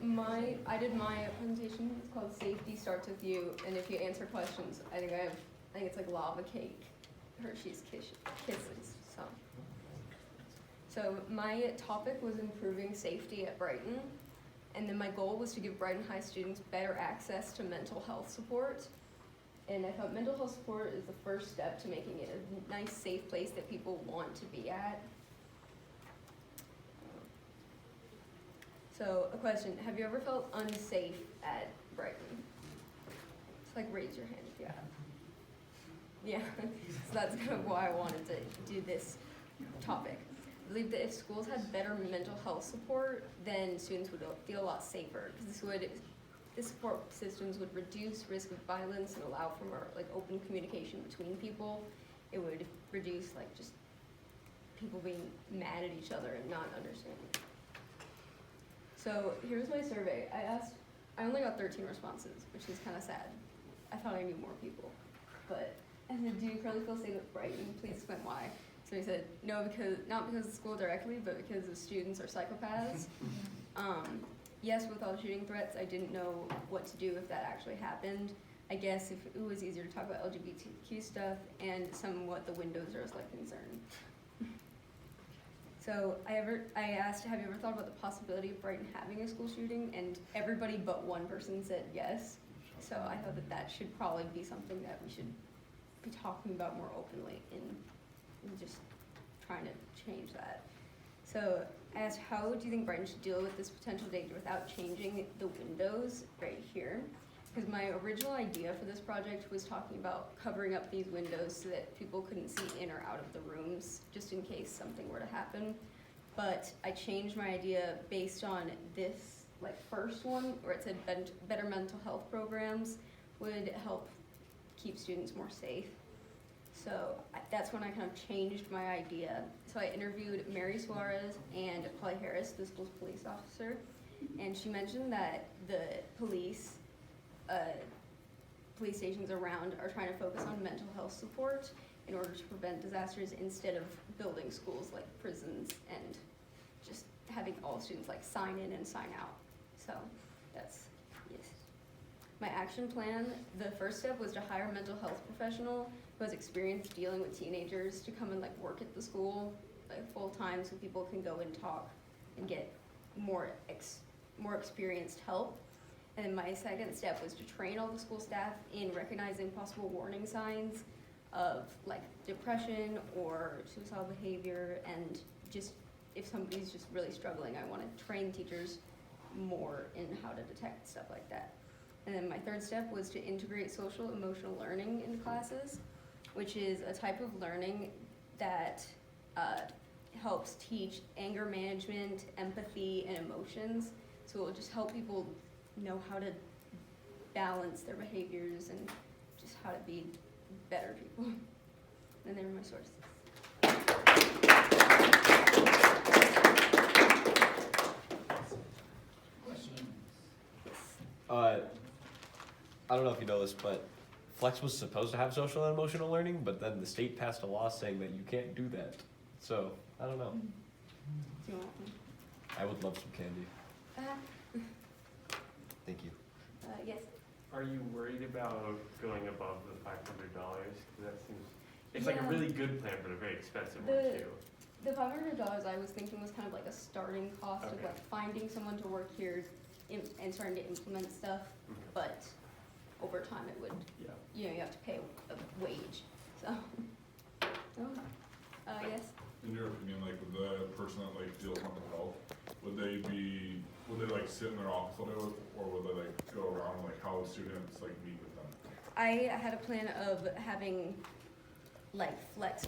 I did my presentation. It's called Safety Starts With You, and if you answer questions, I think it's like lava cake, Hershey's Kisses. So my topic was improving safety at Brighton, and then my goal was to give Brighton High students better access to mental health support. And I thought mental health support is the first step to making it a nice, safe place that people want to be at. So, a question, have you ever felt unsafe at Brighton? Just like raise your hand if you have. Yeah, so that's kind of why I wanted to do this topic. I believe that if schools had better mental health support, then students would feel a lot safer, because this support systems would reduce risk of violence and allow for more like open communication between people. It would reduce like just people being mad at each other and not understanding. So here's my survey. I only got 13 responses, which is kind of sad. I thought I knew more people. But I said, do you currently feel safe at Brighton? Please explain why. So he said, no, not because of the school directly, but because the students are psychopaths. Yes, with all the shooting threats, I didn't know what to do if that actually happened. I guess if it was easier to talk about LGBTQ stuff, and somewhat the windows are a slight concern. So I asked, have you ever thought about the possibility of Brighton having a school shooting? And everybody but one person said yes. So I thought that should probably be something that we should be talking about more openly in just trying to change that. So I asked, how do you think Brighton should deal with this potential danger without changing the windows right here? Because my original idea for this project was talking about covering up these windows so that people couldn't see in or out of the rooms, just in case something were to happen. But I changed my idea based on this first one, where it said better mental health programs would help keep students more safe. So that's when I kind of changed my idea. So I interviewed Mary Suarez and Polly Harris, the school's police officer, and she mentioned that the police stations around are trying to focus on mental health support in order to prevent disasters instead of building schools like prisons and just having all students sign in and sign out. So that's, yes. My action plan, the first step was to hire a mental health professional who has experience dealing with teenagers to come and work at the school full time, so people can go and talk and get more experienced help. And then my second step was to train all the school staff in recognizing possible warning signs of depression or suicidal behavior, and just if somebody's just really struggling, I want to train teachers more in how to detect stuff like that. And then my third step was to integrate social emotional learning into classes, which is a type of learning that helps teach anger management, empathy, and emotions. So it will just help people know how to balance their behaviors and just how to be better people. And they were my sources. I don't know if you know this, but Flex was supposed to have social and emotional learning, but then the state passed a law saying that you can't do that. So, I don't know. Do you want one? I would love some candy. Thank you. Yes. Are you worried about going above the $500? Because that seems, it's a really good plan, but a very expensive one too. The $500 I was thinking was kind of a starting cost of finding someone to work here and starting to implement stuff, but over time it would, you have to pay a wage, so. Yes? In your opinion, with the person that deals with mental health, would they sit in their office all day, or would they go around, how would students meet with them? I had a plan of having Flex